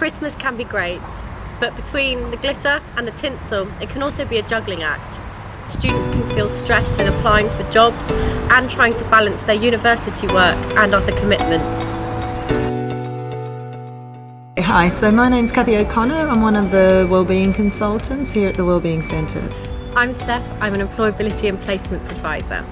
Christmas can be great, but between the glitter and the tinsel, it can also be a juggling act. Students can feel stressed in applying for jobs and trying to balance their university work and other commitments. Hi, so my name's Cathy O'Connor. I'm one of the Wellbeing consultants here at the Wellbeing Centre. I'm Steph. I'm an Employability and Placements Adviser.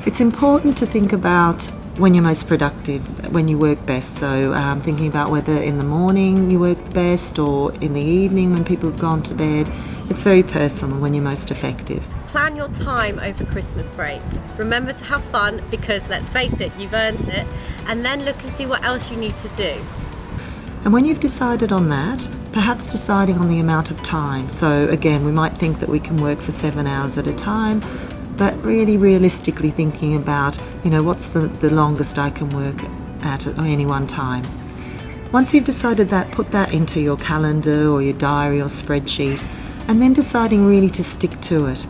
It's important to think about when you're most productive, when you work best. So thinking about whether in the morning you work the best or in the evening when people have gone to bed. It's very personal when you're most effective. Plan your time over Christmas break. Remember to have fun because, let's face it, you've earned it, and then look and see what else you need to do. And when you've decided on that, perhaps deciding on the amount of time. So again, we might think that we can work for 7 hours at a time, but really realistically thinking about, what's the longest I can work at any one time. Once you've decided that, put that into your calendar or your diary or spreadsheet, and then deciding really to stick to it.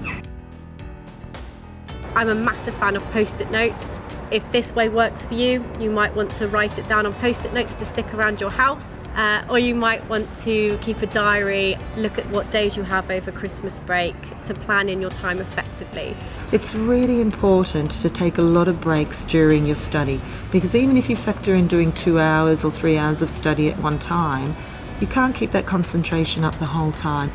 I'm a massive fan of post-it notes. If this way works for you, you might want to write it down on post-it notes to stick around your house, or you might want to keep a diary, look at what days you have over Christmas break to plan in your time effectively. It's really important to take a lot of breaks during your study, because even if you factor in doing 2 hours or 3 hours of study at one time, you can't keep that concentration up the whole time.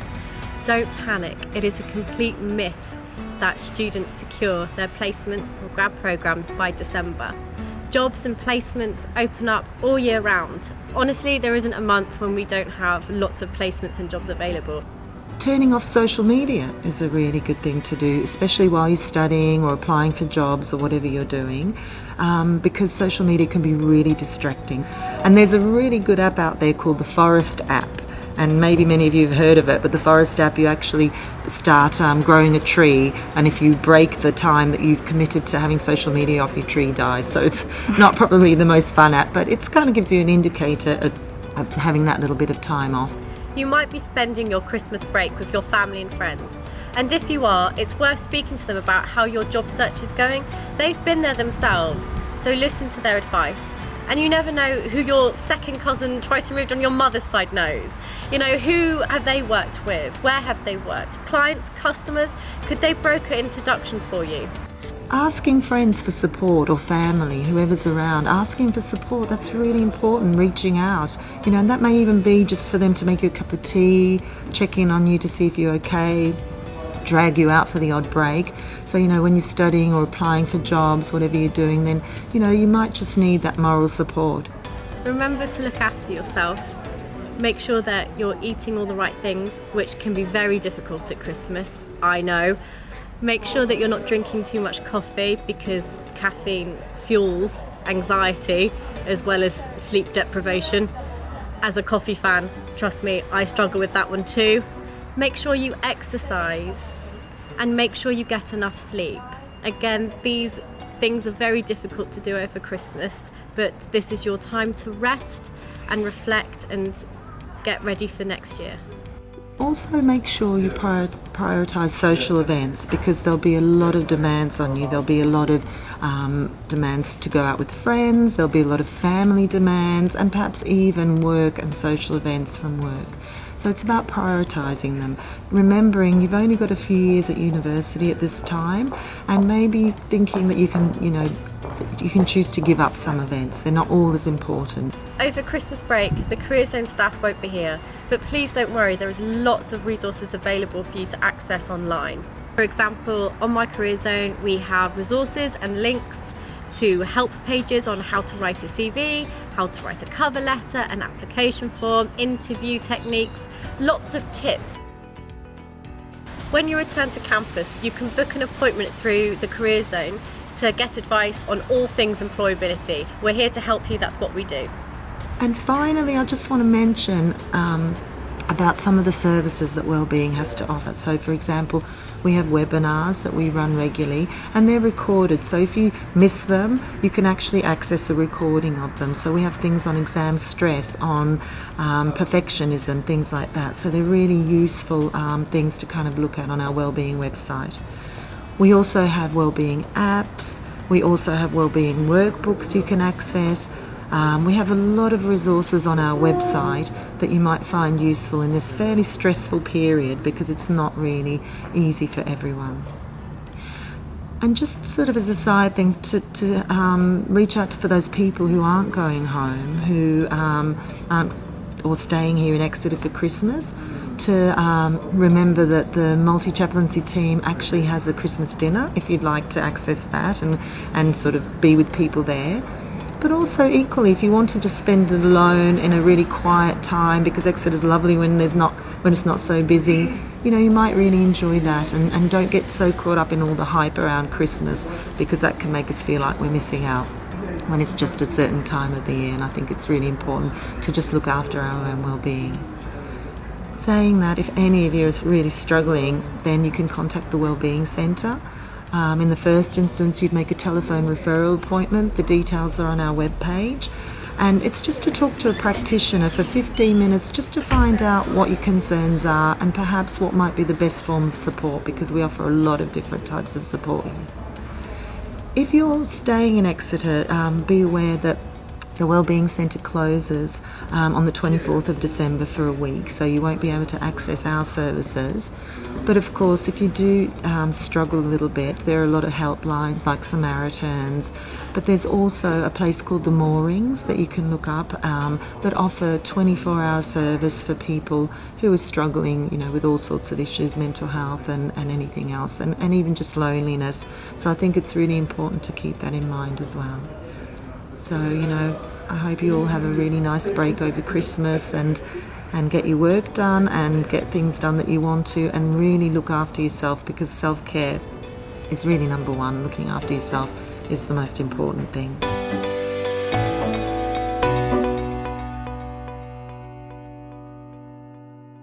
Don't panic. It is a complete myth that students secure their placements or grad programs by December. Jobs and placements open up all year round. Honestly, there isn't a month when we don't have lots of placements and jobs available. Turning off social media is a really good thing to do, especially while you're studying or applying for jobs or whatever you're doing, because social media can be really distracting. And there's a really good app out there called the Forest app. And maybe many of you have heard of it, but the Forest app, you actually start growing a tree, and if you break the time that you've committed to having social media off, your tree dies. So it's not probably the most fun app, but it kind of gives you an indicator of having that little bit of time off. You might be spending your Christmas break with your family and friends, and if you are, it's worth speaking to them about how your job search is going. They've been there themselves, so listen to their advice. And you never know who your second cousin twice removed on your mother's side knows. Who have they worked with? Where have they worked? Clients, customers? Could they broker introductions for you? Asking friends for support, or family, whoever's around, asking for support, that's really important, reaching out. And that may even be just for them to make you a cup of tea, check in on you to see if you're okay, drag you out for the odd break. So, when you're studying or applying for jobs, whatever you're doing, then, you might just need that moral support. Remember to look after yourself. Make sure that you're eating all the right things, which can be very difficult at Christmas, I know. Make sure that you're not drinking too much coffee, because caffeine fuels anxiety as well as sleep deprivation. As a coffee fan, trust me, I struggle with that one too. Make sure you exercise and make sure you get enough sleep. Again, these things are very difficult to do over Christmas, but this is your time to rest and reflect and get ready for next year. Also make sure you prioritise social events, because there'll be a lot of demands on you. There'll be a lot of demands to go out with friends, there'll be a lot of family demands, and perhaps even work and social events from work. So it's about prioritising them, remembering you've only got a few years at university at this time, and maybe thinking that you can choose to give up some events. They're not all as important. Over Christmas break, the Career Zone staff won't be here, but please don't worry, there is lots of resources available for you to access online. For example, on my Career Zone, we have resources and links to help pages on how to write a CV, how to write a cover letter, an application form, interview techniques, lots of tips. When you return to campus, you can book an appointment through the Career Zone to get advice on all things employability. We're here to help you, that's what we do. And finally, I just want to mention about some of the services that Wellbeing has to offer. So for example, we have webinars that we run regularly, and they're recorded, so if you miss them, you can actually access a recording of them. So we have things on exam stress, on perfectionism, things like that. So they're really useful things to kind of look at on our Wellbeing website. We also have wellbeing apps. We also have wellbeing workbooks you can access. We have a lot of resources on our website that you might find useful in this fairly stressful period, because it's not really easy for everyone. And just sort of as a side thing, to reach out for those people who aren't going home, who aren't or staying here in Exeter for Christmas, to remember that the multi-chaplaincy team actually has a Christmas dinner if you'd like to access that and sort of be with people there. But also equally, if you want to just spend it alone in a really quiet time, because Exeter's lovely when it's not so busy, you might really enjoy that, and don't get so caught up in all the hype around Christmas, because that can make us feel like we're missing out when it's just a certain time of the year. And I think it's really important to just look after our own well-being. Saying that, if any of you are really struggling, then you can contact the Wellbeing Centre. In the first instance, you'd make a telephone referral appointment. The details are on our webpage. And it's just to talk to a practitioner for 15 minutes, just to find out what your concerns are and perhaps what might be the best form of support, because we offer a lot of different types of support. If you're staying in Exeter, be aware that the Wellbeing Centre closes on the 24th of December for a week, so you won't be able to access our services. But of course, if you do struggle a little bit, there are a lot of helplines like Samaritans, but there's also a place called the Moorings that you can look up that offer 24-hour service for people who are struggling, with all sorts of issues, mental health and anything else, and even just loneliness. So I think it's really important to keep that in mind as well. So, I hope you all have a really nice break over Christmas and get your work done and get things done that you want to, and really look after yourself, because self-care is really number one. Looking after yourself is the most important thing.